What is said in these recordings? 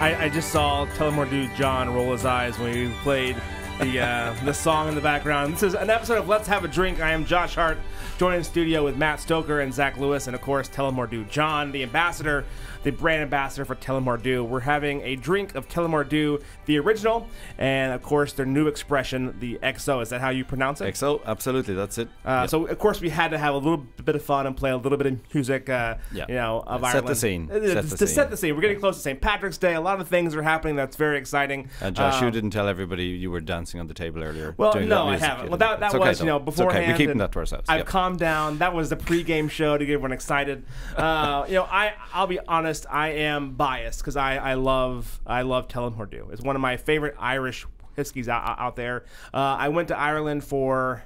I just saw Tullamore D.E.W. John roll his eyes when we played the song in the background. This is an episode of Let's Have a Drink. I am Josh Hart, joined in studio with Matt Stoker and Zach Lewis, and of course Tullamore D.E.W. John, the ambassador, the brand ambassador for Tullamore D.E.W. We're having a drink of Tullamore D.E.W., the original, and of course their new expression, the XO. Is that how you pronounce it? XO, absolutely, that's it. Yep. So of course we had to have a little bit of fun and play a little bit of music, of Ireland. Set the scene. Set the scene. We're getting close to St. Patrick's Day. A lot of things are happening that's very exciting. And Josh, you didn't tell everybody you were dancing on the table earlier. Well, no, I haven't. Well, that okay, was, beforehand. It's okay. We're keeping that to ourselves. I've calmed down. That was the pregame show to get everyone excited. I'll be honest. I am biased because I love Tullamore D.E.W. It's one of my favorite Irish whiskies out there. I went to Ireland for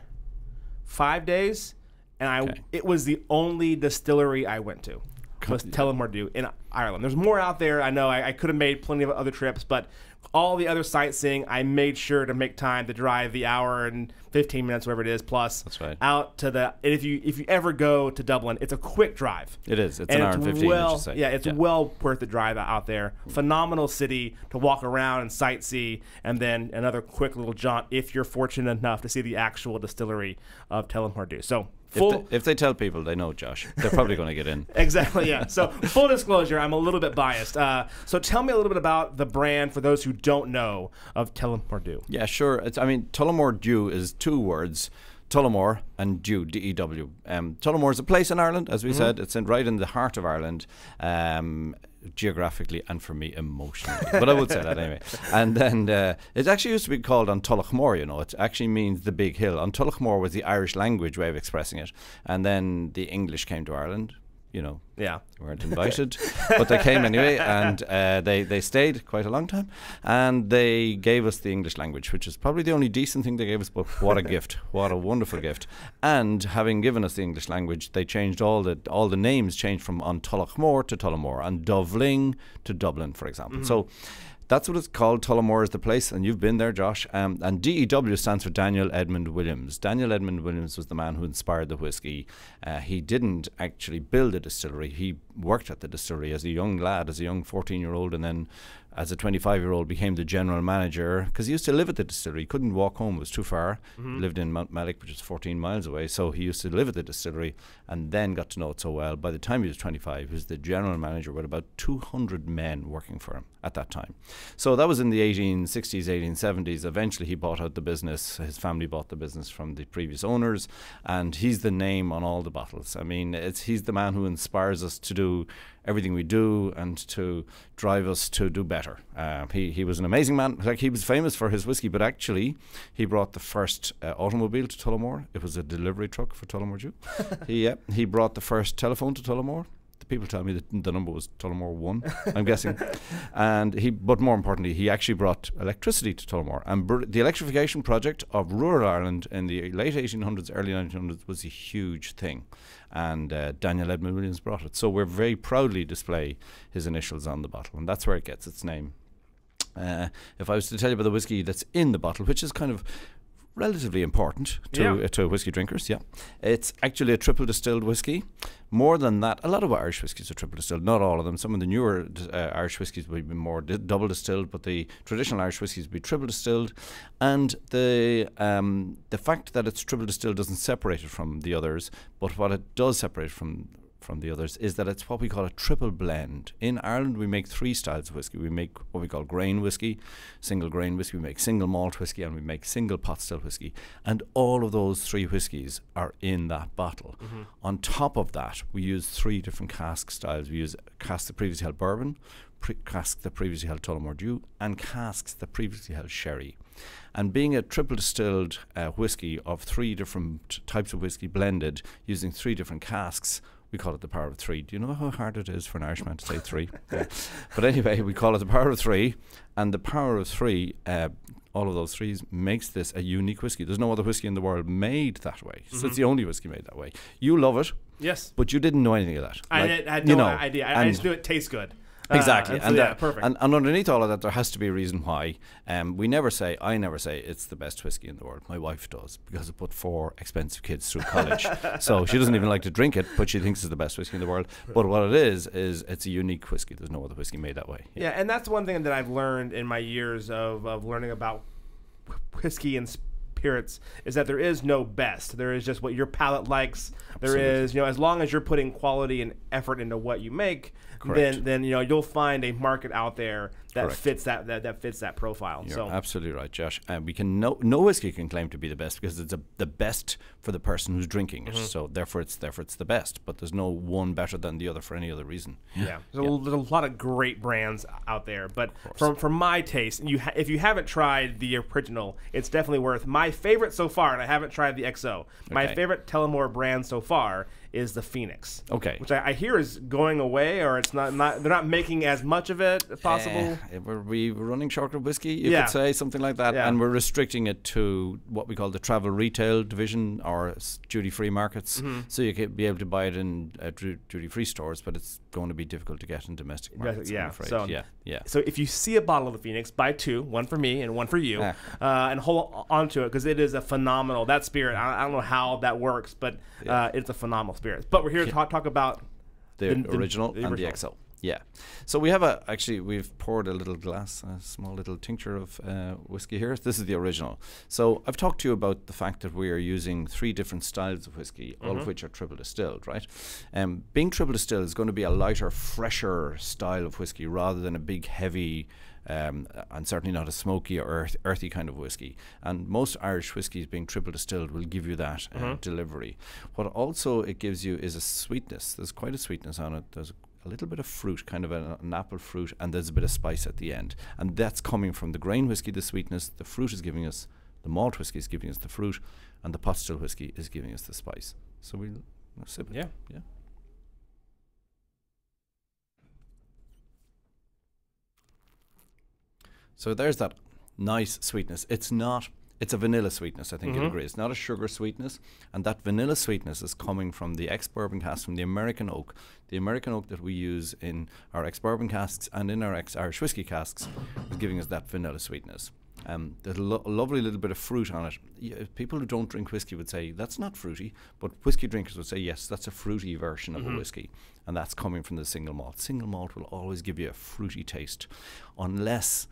5 days, and it was the only distillery I went to. Was Tullamore D.E.W. in Ireland. There's more out there. I know I could have made plenty of other trips, but all the other sightseeing, I made sure to make time to drive the hour and 15 minutes, whatever it is, plus out to the. If you ever go to Dublin, it's a quick drive. It is. It's an hour and 15. It's well worth the drive out there. Phenomenal city to walk around and sightsee, and then another quick little jaunt if you're fortunate enough to see the actual distillery of Tullamore D.E.W. So. If they tell people they know Josh, they're probably going to get in. Exactly, yeah. So full disclosure, I'm a little bit biased. So tell me a little bit about the brand for those who don't know of Tullamore D.E.W. Yeah, sure. Tullamore D.E.W. is two words. Tullamore and D.E.W. D-E-W. Tullamore is a place in Ireland, as we said. It's right in the heart of Ireland, geographically and for me emotionally. But I would say that anyway. And then it actually used to be called on Tullamore, It actually means the big hill. On Tullamore was the Irish language way of expressing it. And then the English came to Ireland. Yeah, we weren't invited, but they came anyway, and they stayed quite a long time, and they gave us the English language, which is probably the only decent thing they gave us. But what a gift! What a wonderful gift! And having given us the English language, they changed all the names changed from on Tullamore to Tullamore, and Dovling to Dublin, for example. So. That's what it's called. Tullamore is the place, and you've been there, Josh. And D.E.W. stands for Daniel Edmund Williams. Daniel Edmund Williams was the man who inspired the whiskey. He didn't actually build a distillery. He worked at the distillery as a young lad, as a young 14-year-old, and then as a 25-year-old became the general manager because he used to live at the distillery. He couldn't walk home. It was too far. He lived in Mount Mellick, which is 14 miles away. So he used to live at the distillery and then got to know it so well. By the time he was 25, he was the general manager with about 200 men working for him at that time. So that was in the 1860s, 1870s. Eventually he bought out the business. His family bought the business from the previous owners, and he's the name on all the bottles. I mean, he's the man who inspires us to do everything we do and to drive us to do better. He was an amazing man. Like, he was famous for his whiskey, but actually he brought the first automobile to Tullamore. It was a delivery truck for Tullamore D.E.W. He brought the first telephone to Tullamore. People tell me that the number was Tullamore 1, I'm guessing. But more importantly, he actually brought electricity to Tullamore. And the electrification project of rural Ireland in the late 1800s, early 1900s was a huge thing. And Daniel Edmund Williams brought it. So we're very proudly display his initials on the bottle, and that's where it gets its name. If I was to tell you about the whiskey that's in the bottle, which is kind of relatively important to whiskey drinkers, it's actually a triple distilled whiskey. More than that, a lot of Irish whiskies are triple distilled, not all of them. Some of the newer Irish whiskies will be more double distilled, but the traditional Irish whiskies will be triple distilled. And the fact that it's triple distilled doesn't separate it from the others, but what it does separate from the others is that it's what we call a triple blend. In Ireland, we make three styles of whiskey. We make what we call grain whiskey, single grain whiskey, we make single malt whiskey, and we make single pot still whiskey. And all of those three whiskies are in that bottle. On top of that, we use three different cask styles. We use cask that previously held bourbon, cask that previously held Tullamore D.E.W., and casks that previously held sherry. And being a triple distilled whiskey of three different types of whiskey blended using three different casks, we call it the power of three. Do you know how hard it is for an Irishman to say three? But anyway, we call it the power of three. And the power of three, all of those threes, makes this a unique whiskey. There's no other whiskey in the world made that way. So it's the only whiskey made that way. You love it. Yes. But you didn't know anything of that. I had no idea. I just knew it tastes good. Exactly. Perfect. And underneath all of that, there has to be a reason why. I never say it's the best whiskey in the world. My wife does, because it put 4 expensive kids through college. So she doesn't even like to drink it, but she thinks it's the best whiskey in the world. But what it is it's a unique whiskey. There's no other whiskey made that way. Yeah, and that's one thing that I've learned in my years of learning about whiskey and spirits, is that there is no best. There is just what your palate likes. Absolutely. There is, as long as you're putting quality and effort into what you make, Correct. then you'll find a market out there that Correct. fits that fits that profile. You're absolutely right, Josh. We can no whiskey can claim to be the best, because it's the best for the person who's drinking it. So therefore it's the best. But there's no one better than the other for any other reason. Yeah, there's a lot of great brands out there. But for my taste, if you haven't tried the original, it's definitely worth. My favorite so far, and I haven't tried the XO. My favorite Tullamore brand so far is the Phoenix. Okay. Which I hear is going away, or it's not they're not making as much of it as possible. We're running short of whiskey, you could say, something like that. And we're restricting it to what we call the travel retail division, or duty-free markets. So you could be able to buy it in duty-free stores, but it's going to be difficult to get in domestic markets, I'm afraid. So if you see a bottle of the Phoenix, buy 2, one for me and one for you, and hold on to it, because it is a phenomenal, that spirit, I don't know how that works, but it's a phenomenal spirit. But we're here to talk about the original and the XO. Yeah. So we've poured a little glass, a small little tincture of whiskey here. This is the original. So I've talked to you about the fact that we are using 3 different styles of whiskey, all of which are triple distilled, right? Being triple distilled is going to be a lighter, fresher style of whiskey, rather than a big, heavy, and certainly not a smoky or earthy kind of whiskey. And most Irish whiskies, being triple distilled, will give you that delivery. What also it gives you is a sweetness. There's quite a sweetness on it. There's a little bit of fruit, kind of an apple fruit, and there's a bit of spice at the end. And that's coming from the grain whiskey, the sweetness. The fruit is giving us, the malt whiskey is giving us the fruit, and the pot still whiskey is giving us the spice. So we'll sip it. Yeah. So there's that nice sweetness. It's a vanilla sweetness, I think you'll agree. It's not a sugar sweetness, and that vanilla sweetness is coming from the ex-bourbon cask, from the American oak. The American oak that we use in our ex-bourbon casks and in our ex-Irish whiskey casks is giving us that vanilla sweetness. There's a lovely little bit of fruit on it. People who don't drink whiskey would say, that's not fruity, but whiskey drinkers would say, yes, that's a fruity version of a whiskey, and that's coming from the single malt. Single malt will always give you a fruity taste, unless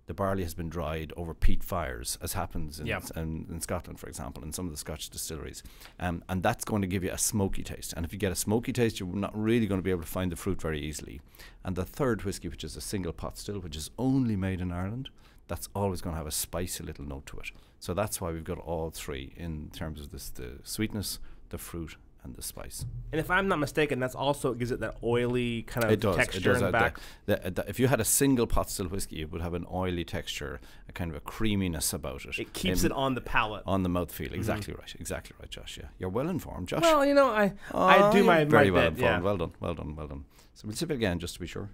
the barley has been dried over peat fires, as happens in Scotland, for example, in some of the Scotch distilleries. And that's going to give you a smoky taste. And if you get a smoky taste, you're not really going to be able to find the fruit very easily. And the third whiskey, which is a single pot still, which is only made in Ireland, that's always going to have a spicy little note to it. So that's why we've got all 3 in terms of this: the sweetness, the fruit, and the spice. And if I'm not mistaken, that's also gives it that oily kind of texture in the back. If you had a single pot still whiskey, it would have an oily texture, a kind of a creaminess about it. It keeps it on the palate, on the mouthfeel. Exactly right, Josh. Yeah, you're well informed, Josh. Well, I do my very well bit. informed. Yeah. Well done. So we'll sip it again just to be sure.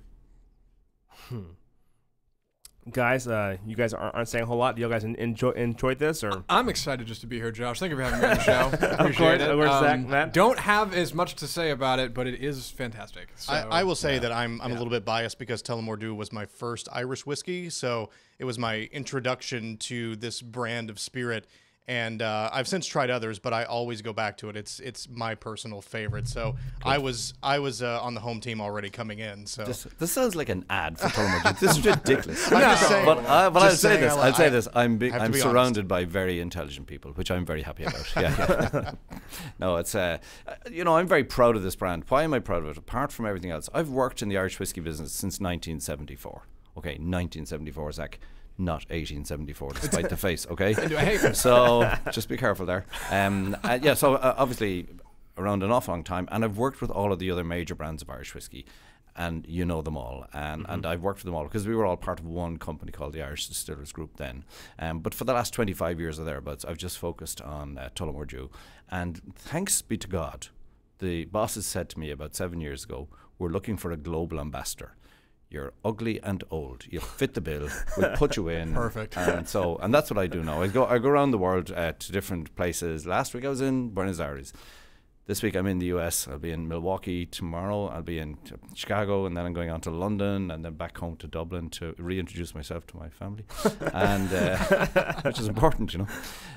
Guys, you guys aren't saying a whole lot. Do you guys enjoyed this? Or I'm excited just to be here, Josh. Thank you for having me on the show. Appreciate it. Of course, Zach, Matt. Don't have as much to say about it, but it is fantastic. So, I will say that I'm a little bit biased, because Tullamore D.E.W was my first Irish whiskey, so it was my introduction to this brand of spirit. And I've since tried others, but I always go back to it. It's my personal favorite. So I was on the home team already coming in. So this sounds like an ad for Tullamore D.E.W. This is ridiculous. I'm just saying, but I'll say this. I'll say this. I'm surrounded honest. by very intelligent people, which I'm very happy about. Yeah. No, it's I'm very proud of this brand. Why am I proud of it? Apart from everything else, I've worked in the Irish whiskey business since 1974. Okay, 1974, Zach. Not 1874, despite the face, okay? So just be careful there. So obviously around an awful long time, and I've worked with all of the other major brands of Irish whiskey, and you know them all, and I've worked with them all because we were all part of one company called the Irish Distillers Group then. But for the last 25 years or thereabouts, I've just focused on Tullamore D.E.W. And thanks be to God, the bosses said to me about 7 years ago, we're looking for a global ambassador. You're ugly and old. You fit the bill. We'll put you in. Perfect. And that's what I do now. I go around the world to different places. Last week I was in Buenos Aires. This week I'm in the US. I'll be in Milwaukee tomorrow. I'll be in Chicago, and then I'm going on to London, and then back home to Dublin to reintroduce myself to my family, and which is important, you know.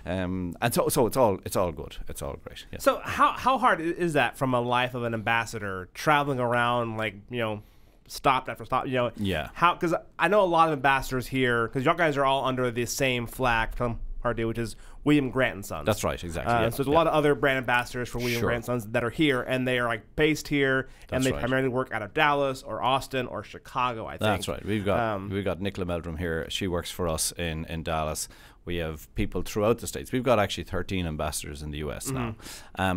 And so it's all good. It's all great. Yeah. So how hard is that from a life of an ambassador, traveling around, like, you know, stop after stop, you know? Yeah. How? Because I know a lot of ambassadors here, because y'all guys are all under the same flag, which is William Grant and Sons. That's right, exactly. Yeah, so there's a lot of other brand ambassadors for William Grant and Sons that are here, and they are like based here, and they primarily work out of Dallas or Austin or Chicago, I think. That's right. We've got Nicola Meldrum here. She works for us in Dallas. We have people throughout the States. We've got actually 13 ambassadors in the US now,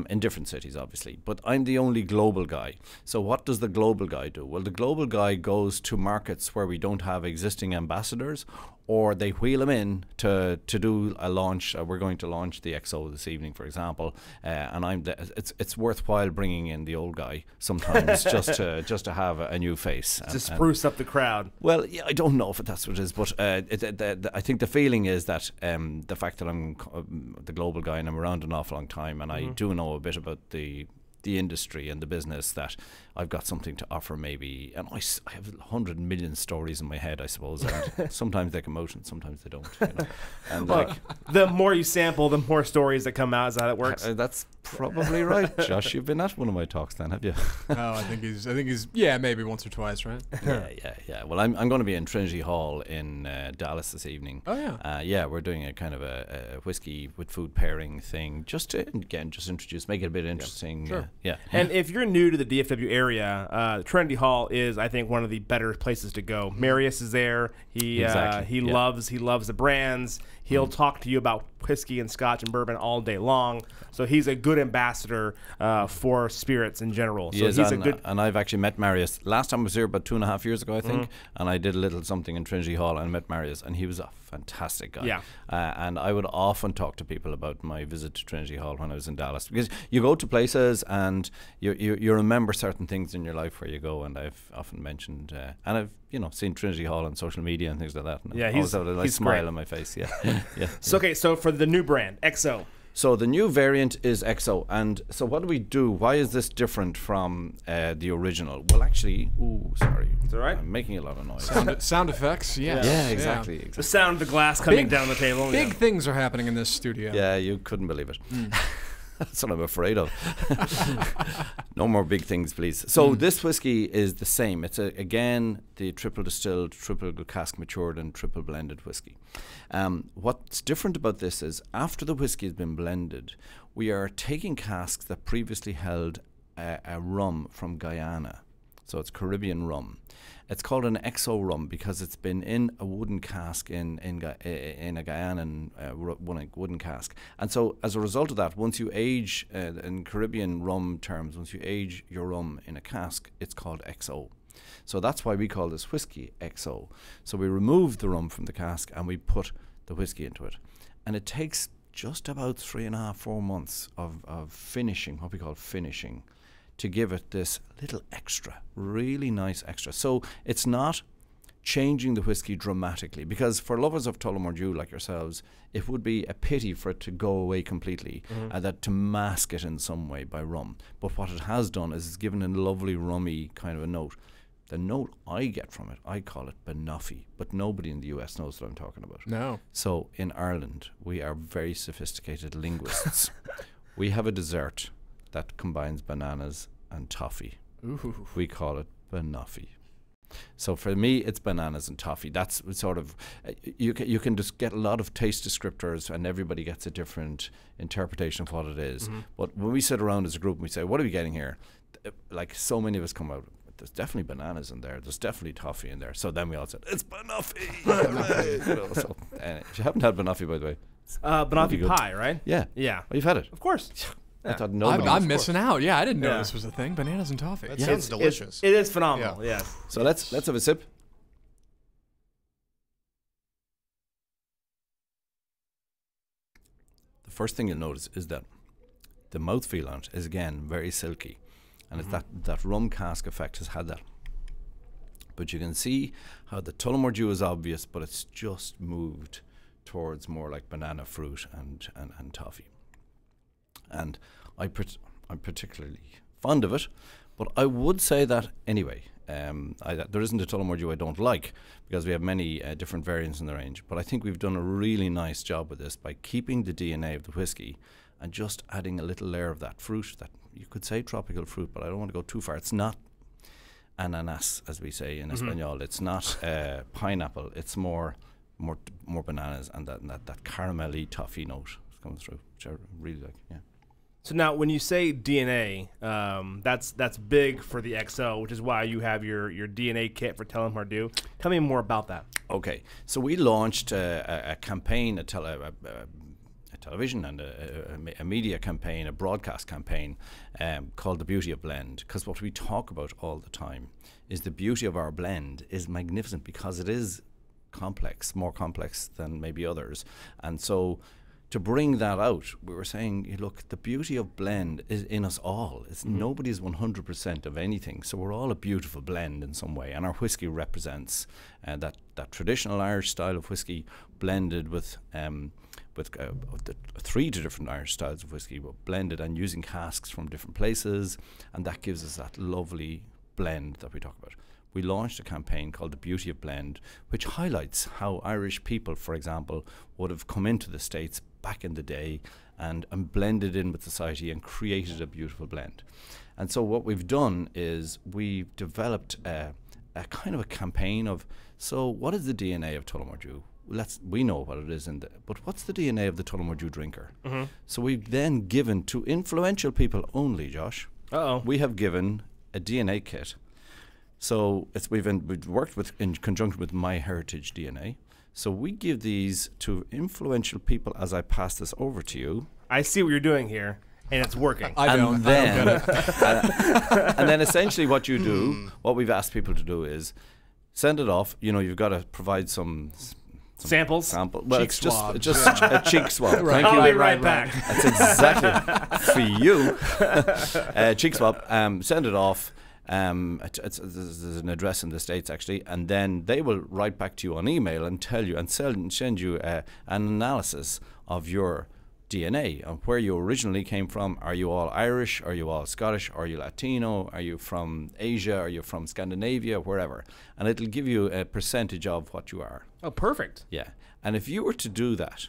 in different cities, obviously. But I'm the only global guy. So what does the global guy do? Well, the global guy goes to markets where we don't have existing ambassadors, or they wheel them in to do a launch. We're going to launch the XO this evening, for example, and it's worthwhile bringing in the old guy sometimes just to have a new face. To spruce up the crowd. Well, yeah, I don't know if that's what it is, but I think the feeling is that the fact that I'm the global guy and I'm around an awful long time, and I do know a bit about the industry and the business, that I've got something to offer maybe, and I have 100 million stories in my head, I suppose, and sometimes they come out and sometimes they don't, you know? And well, the more you sample, the more stories that come out. Is that how it works? That's probably right. Josh, you've been at one of my talks then, have you? Oh, I think he's yeah, maybe once or twice, right? Yeah. Well, I'm going to be in Trinity Hall in Dallas this evening. Oh yeah. Yeah, we're doing a kind of a whiskey with food pairing thing, just to again just introduce, make it a bit interesting. Sure. Yeah. And if you're new to the DFW area, Trinity Hall is, I think, one of the better places to go. Marius is there. He loves the brands. He'll talk to you about whiskey and scotch and bourbon all day long. So he's a good ambassador for spirits in general. So he's a good. And I've actually met Marius. Last time I was here about 2.5 years ago, I think, and I did a little something in Trinity Hall and met Marius, and he was a fantastic guy. Yeah. And I would often talk to people about my visit to Trinity Hall when I was in Dallas, because you go to places and you remember certain things in your life where you go, and I've often mentioned and I've seen Trinity Hall on social media and things like that. And yeah, I always have a nice smile great on my face. Yeah. Yeah. So okay, so for the new brand XO. So the new variant is XO, and so what do we do? Why is this different from the original? Well, actually, sorry, it's all right. I'm making a lot of noise. Sound effects, yes. Yeah, exactly. The sound of the glass coming down the table. Big things are happening in this studio. Yeah, you couldn't believe it. That's what I'm afraid of. No more big things, please. So this whiskey is the same. It's again the triple distilled, triple cask matured, and triple blended whiskey. What's different about this is after the whiskey has been blended, we are taking casks that previously held a rum from Guyana. So it's Caribbean rum. It's called an XO rum because it's been in a wooden cask in a Guyanan wooden cask. And so as a result of that, once you age, in Caribbean rum terms, once you age your rum in a cask, it's called XO. So that's why we call this whiskey XO. So we remove the rum from the cask and we put the whiskey into it. And it takes just about 3.5-4 months of finishing, what we call finishing, to give it this little extra, really nice extra. So it's not changing the whiskey dramatically, because for lovers of Tullamore D.E.W like yourselves, it would be a pity for it to go away completely, that to mask it in some way by rum. But what it has done is it's given a lovely rummy kind of a note. The note I get from it, I call it banoffee, but nobody in the US knows what I'm talking about. No. So in Ireland, we are very sophisticated linguists. We have a dessert that combines bananas and toffee. Ooh. We call it banoffee. So for me, it's bananas and toffee. That's sort of you can just get a lot of taste descriptors, and everybody gets a different interpretation of what it is. But when we sit around as a group and we say, "What are we getting here?" Like so many of us come out, there's definitely bananas in there. There's definitely toffee in there. So then we all said, "It's banoffee." So, if you haven't had banoffee, by the way, banoffee pie, right? Yeah. Yeah. Oh, you've had it, of course. I thought nobody. I'm missing out. Yeah, I didn't know this was a thing. Bananas and toffee. That sounds delicious. It is phenomenal. Yeah. Yes. So let's have a sip. The first thing you'll notice is that the mouthfeel on it is again very silky, and it's that rum cask effect has had that. But you can see how the Tullamore D.E.W is obvious, but it's just moved towards more like banana fruit and toffee. And I'm particularly fond of it, but I would say that anyway. There isn't a Tullamore Dew I don't like, because we have many different variants in the range. But I think we've done a really nice job with this by keeping the DNA of the whiskey and just adding a little layer of that fruit, that you could say tropical fruit, but I don't want to go too far. It's not ananas, as we say in Espanol. It's not pineapple. It's more bananas, and that caramelly toffee note comes through, which I really like. Yeah. So now, when you say DNA, that's big for the XO, which is why you have your DNA kit for Tullamore Dew. Tell me more about that. Okay, so we launched a campaign, a television and a media campaign, a broadcast campaign called The Beauty of Blend, because what we talk about all the time is the beauty of our blend is magnificent, because it is complex, more complex than maybe others. And so to bring that out, we were saying, look, the beauty of blend is in us all. It's nobody's 100% of anything, so we're all a beautiful blend in some way, and our whiskey represents that traditional Irish style of whiskey blended with the 3 different Irish styles of whiskey, but blended and using casks from different places, and that gives us that lovely blend that we talk about. We launched a campaign called The Beauty of Blend, which highlights how Irish people, for example, would have come into the States back in the day and blended in with society and created a beautiful blend. And so what we've done is we've developed a kind of a campaign of, so what is the DNA of Tullamore Dew? We know what it is, but what's the DNA of the Tullamore Dew drinker? So we've then given to influential people only, Josh. We have given a DNA kit. So we've worked in conjunction with MyHeritage DNA. So we give these to influential people as I pass this over to you. I see what you're doing here, and it's working. And then essentially what you do, what we've asked people to do is send it off. You know, you've got to provide some samples. Well, it's just a cheek swab. Right. Thank you. I'll be right back. That's exactly for you. Cheek swab. Send it off. There's an address in the States actually, and then they will write back to you on email and tell you and send you an analysis of your DNA, of where you originally came from. Are you all Irish? Are you all Scottish? Are you Latino? Are you from Asia? Are you from Scandinavia? Wherever. And it'll give you a percentage of what you are. Oh, perfect. Yeah. And if you were to do that,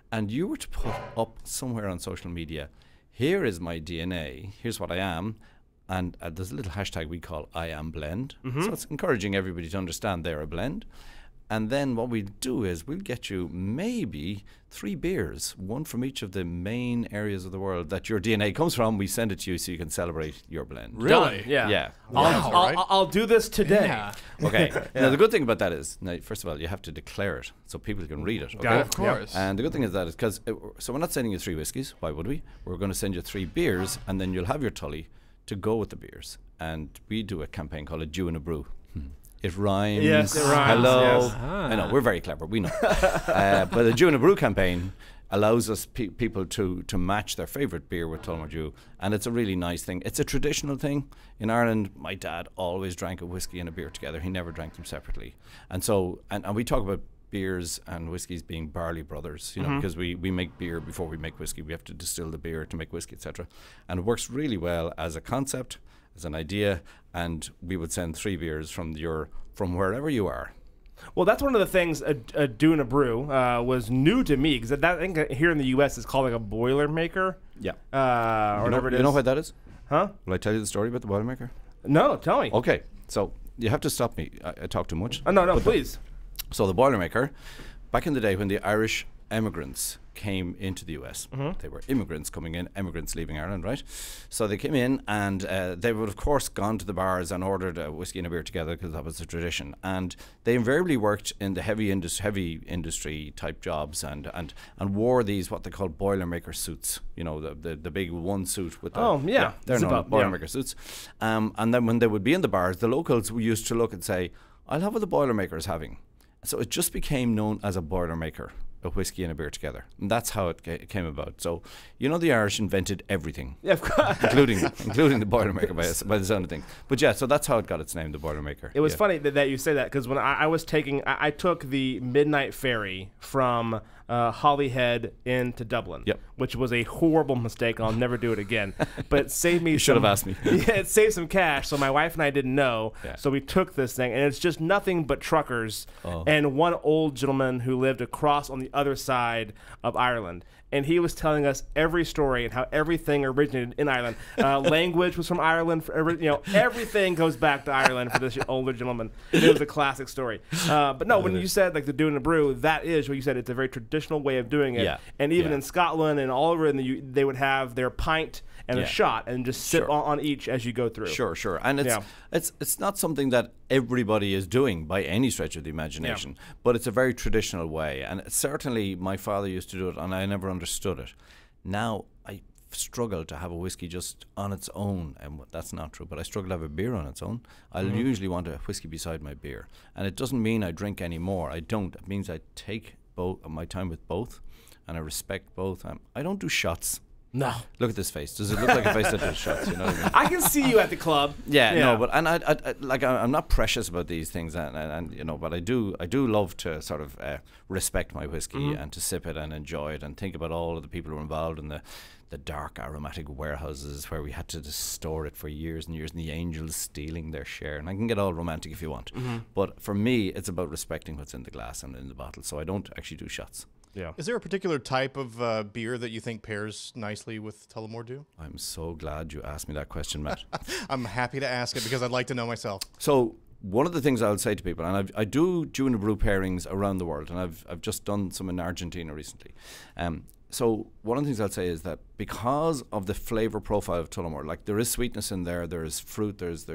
and you were to put up somewhere on social media, here is my DNA, here's what I am, and there's a little hashtag we call I am blend. So it's encouraging everybody to understand they're a blend. And then what we'll do is we'll get you maybe 3 beers, one from each of the main areas of the world that your DNA comes from. We send it to you so you can celebrate your blend. Really? Done. Yeah. Yeah. I'll do this today. Yeah. Okay. Now the good thing about that is, now, first of all, you have to declare it so people can read it. Okay? Yeah, of course. And the good thing is that because so we're not sending you 3 whiskies. Why would we? We're going to send you 3 beers, and then you'll have your tully to go with the beers. And we do a campaign called a Dew and a Brew. It rhymes. Yes, it rhymes. Hello. Yes. I know, we're very clever. We know. But the Dew and a Brew campaign allows us people to match their favourite beer with Tullamore Dew. And it's a really nice thing. It's a traditional thing. In Ireland, my dad always drank a whiskey and a beer together. He never drank them separately. And so, and we talk about beers and whiskies being barley brothers, you know, because we make beer before we make whiskey. We have to distill the beer to make whiskey, etc. And it works really well as a concept, as an idea, and we would send 3 beers from wherever you are. Well, that's one of the things a Dew and a Brew was new to me, because that I think here in the U.S. is called like a Boilermaker. Yeah. Or whatever it is. You know what that is? Huh? Will I tell you the story about the Boilermaker? No, tell me. Okay, so you have to stop me. I talk too much. No, please. So the Boilermaker, back in the day when the Irish immigrants came into the US, they were immigrants coming in, immigrants leaving Ireland, right? So they came in, and they would of course gone to the bars and ordered a whiskey and a beer together, because that was the tradition. And they invariably worked in the heavy industry type jobs, and wore these what they call Boilermaker suits. You know, the big one suit with the they're known Boilermaker suits. And then when they would be in the bars, the locals used to look and say, "I'll have what the Boilermaker is having." So it just became known as a Boilermaker, a whiskey and a beer together. And that's how it came about. So, you know, the Irish invented everything. Yeah, of course. including the Boilermaker by the sound of things. But yeah, so that's how it got its name, the Boilermaker. It was funny that you say that, because when I was I took the midnight ferry from Holyhead into Dublin, Yep. which was a horrible mistake. I'll never do it again. But it saved me. You should have asked me. Yeah, it saved some cash. So my wife and I didn't know. Yeah. So we took this thing, and it's just nothing but truckers Oh. and one old gentleman who lived across on the other side of Ireland. And he was telling us every story and how everything originated in Ireland. Language was from Ireland. Everything goes back to Ireland for this older gentleman. It was a classic story. But no, when you said like they're doing a brew, that is what you said. It's a very traditional way of doing it. Yeah. And even Yeah. in Scotland and all over they would have their pint and a Yeah. shot and just sip Sure. on each as you go through. Sure. And it's not something that everybody is doing by any stretch of the imagination, but it's a very traditional way. And certainly my father used to do it, and I never understood it. Now I struggle to have a whiskey just on its own, and that's not true, but I struggle to have a beer on its own. I'll usually want a whiskey beside my beer, and it doesn't mean I drink any more. I don't. It means I take my time with both, and I respect both. I don't do shots. No. Look at this face. Does it look like a face that does shots? You know what I mean? I can see you at the club. Yeah, no, but I'm not precious about these things, and you know, but I do love to sort of respect my whiskey and to sip it and enjoy it and think about all of the people who are involved in the dark aromatic warehouses where we had to just store it for years and years, and the angels stealing their share. And I can get all romantic if you want, but for me, it's about respecting what's in the glass and in the bottle. So I don't actually do shots. Yeah. Is there a particular type of beer that you think pairs nicely with Tullamore D.E.W? I'm so glad you asked me that question, Matt. I'm happy to ask it because I'd like to know myself. So one of the things I'll say to people, and I do June brew pairings around the world, and I've just done some in Argentina recently. So one of the things I'll say is that because of the flavor profile of Tullamore, like there is sweetness in there, there's fruit, there's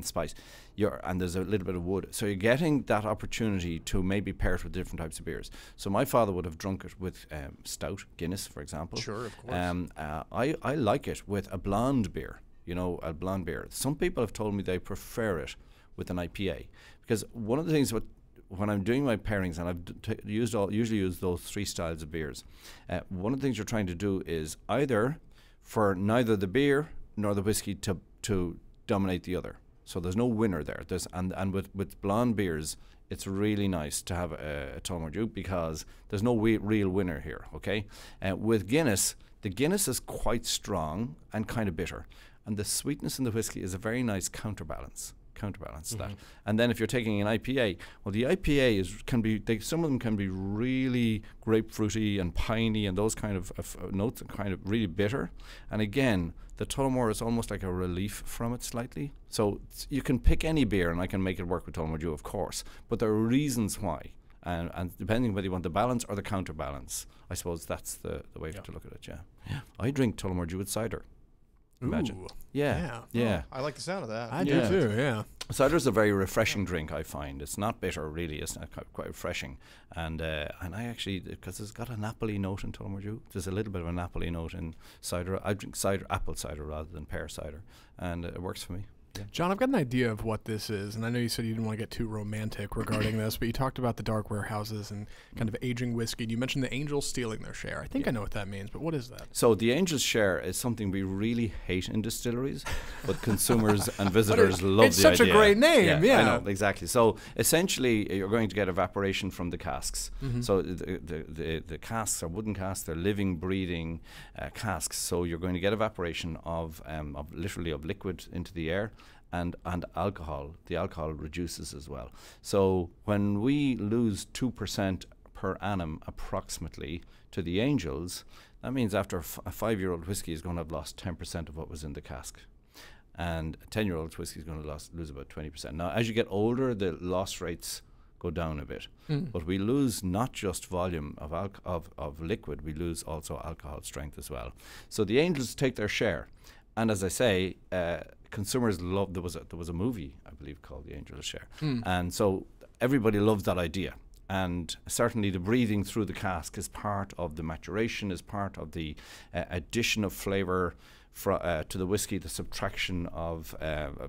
spice, and there's a little bit of wood. So you're getting that opportunity to maybe pair it with different types of beers. So my father would have drunk it with stout, Guinness, for example. Sure, of course. I like it with a blonde beer, a blonde beer. Some people have told me they prefer it with an IPA, because one of the things when I'm doing my pairings, and I've usually use those three styles of beers, one of the things you're trying to do is either for neither the beer nor the whiskey to dominate the other. So there's no winner there. And with blonde beers, it's really nice to have a Tullamore D.E.W because there's no real winner here, okay? With Guinness, the Guinness is quite strong and kind of bitter, and the sweetness in the whiskey is a very nice counterbalance that. And then if you're taking an IPA, well, the IPA can be some of them can be really grapefruity and piney, and those kind of notes are kind of really bitter. And again, the Tullamore is almost like a relief from it slightly. So you can pick any beer, and I can make it work with Tullamore D.E.W, of course, but there are reasons why. And depending whether you want the balance or the counterbalance, I suppose that's the way to look at it. Yeah. I drink Tullamore D.E.W with cider. Imagine. Ooh. Yeah. Oh, I like the sound of that. I do too, yeah. Cider's a very refreshing drink, I find. It's not bitter, really. It's not quite refreshing. And I actually, because it's got a Napoli note in Tullamore D.E.W, there's a little bit of a Napoli note in cider. I drink apple cider rather than pear cider, and it works for me. Yeah. John, I've got an idea of what this is, and I know you said you didn't want to get too romantic regarding this, but you talked about the dark warehouses and kind of aging whiskey. And you mentioned the angels stealing their share. I think I know what that means, but what is that? So the angel's share is something we really hate in distilleries, but consumers and visitors love the idea. It's such a great name, yeah. I know, exactly. So essentially, you're going to get evaporation from the casks. So the casks are wooden casks. They're living, breathing casks. So you're going to get evaporation of literally of liquid into the air. And alcohol, the alcohol reduces as well. So when we lose 2% per annum approximately to the angels, that means after a 5-year-old whiskey is going to have lost 10% of what was in the cask. And a 10-year-old whiskey is going to lose about 20%. Now, as you get older, the loss rates go down a bit. But we lose not just volume of liquid, we lose also alcohol strength as well. So the angels take their share. And as I say, consumers love. There was a movie, I believe, called The Angel's Share, and so everybody loves that idea. And certainly, the breathing through the cask is part of the maturation, is part of the addition of flavour to the whiskey, the subtraction of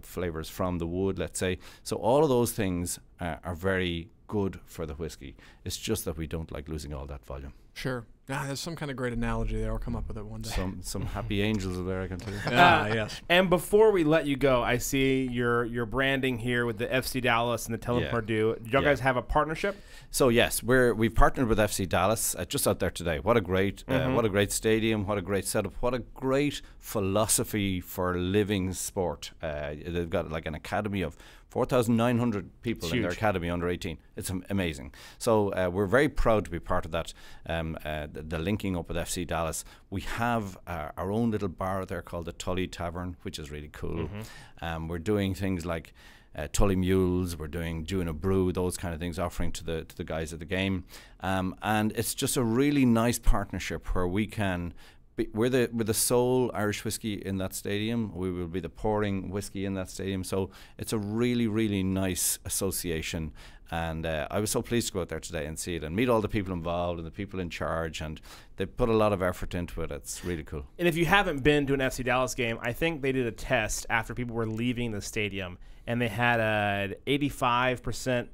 flavours from the wood, let's say. So all of those things are very good for the whiskey. It's just that we don't like losing all that volume. Sure. There's some kind of great analogy there. I'll come up with it one day. Some happy angels are there, I can tell you. Yes. And before we let you go, I see your branding here with the FC Dallas and the Tullamore D.E.W. Do y'all guys have a partnership? So yes, we've partnered with FC Dallas just out there today. What a great stadium! What a great setup! What a great philosophy for living sport. They've got like an academy of 4,900 people in their academy under 18. It's amazing. So we're very proud to be part of that. The linking up with FC Dallas. We have our own little bar there called the Tully Tavern, which is really cool. We're doing things like Tully Mules. We're doing a brew, those kind of things, offering to the guys at the game. And it's just a really nice partnership where we can. We're the sole Irish whiskey in that stadium. We will be the pouring whiskey in that stadium. So it's a really, really nice association. And I was so pleased to go out there today and see it and meet all the people involved and the people in charge. And they put a lot of effort into it. It's really cool. And if you haven't been to an FC Dallas game, I think they did a test after people were leaving the stadium, and they had an 85%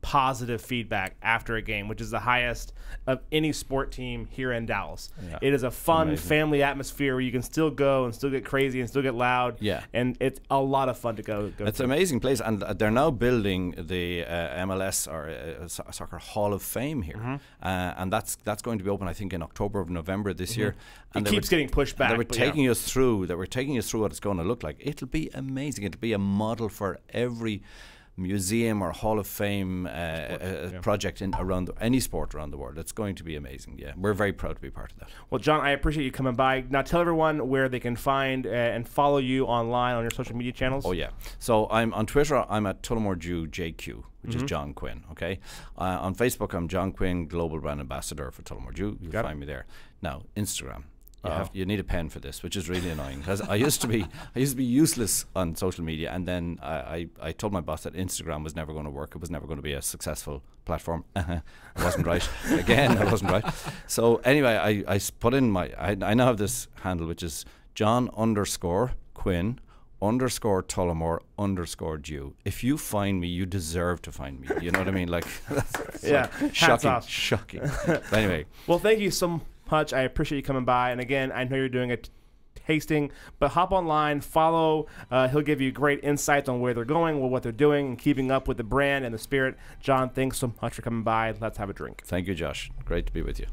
positive feedback after a game, which is the highest of any sport team here in Dallas. Yeah. It is a fun family atmosphere where you can still go and still get crazy and still get loud. Yeah. And it's a lot of fun to go It's an amazing place, and they're now building the MLS or Soccer Hall of Fame here. And that's going to be open, I think, in October or November this year. And it keeps getting pushed back. They were taking us through what it's going to look like. It'll be amazing. It'll be a model for every museum or Hall of Fame project around any sport around the world. It's going to be amazing. Yeah, we're very proud to be part of that. Well, John, I appreciate you coming by. Now tell everyone where they can find and follow you online on your social media channels. Oh yeah, so I'm on Twitter. I'm at Tullamore D.E.W JQ, which is John Quinn. Okay, on Facebook I'm John Quinn, Global Brand Ambassador for Tullamore D.E.W. You'll find me there. Now Instagram. You need a pen for this, which is really annoying because I used to be useless on social media, and then I told my boss that Instagram was never going to work. It was never going to be a successful platform. I wasn't right. Again, I wasn't right. So anyway, I put in I now have this handle, which is John_Quinn _Tullamore _D.E.W. If you find me, you deserve to find me. You know what I mean? Like, shocking. But anyway, well, thank you so much. I appreciate you coming by. And again, I know you're doing a tasting, but hop online, follow. He'll give you great insights on where they're going, what they're doing, and keeping up with the brand and the spirit. John, thanks so much for coming by. Let's have a drink. Thank you, Josh. Great to be with you.